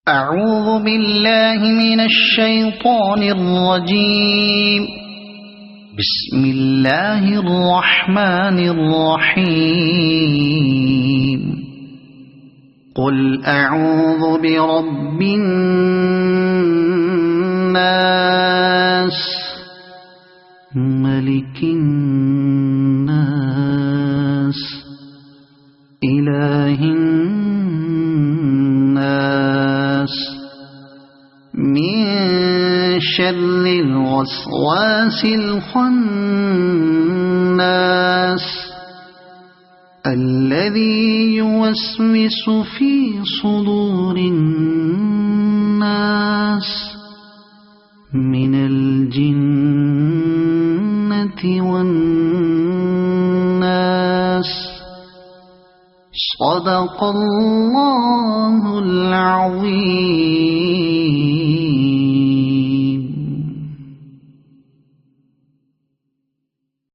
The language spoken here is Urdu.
أعوذ بالله من الشيطان الرجيم. بسم الله الرحمن الرحيم. قل أعوذ برب الناس ملك الناس إله الناس من شر الوسواس الخناس الذي يوسوس في صدور الناس من الجنة والناس. صدق الله العظيم.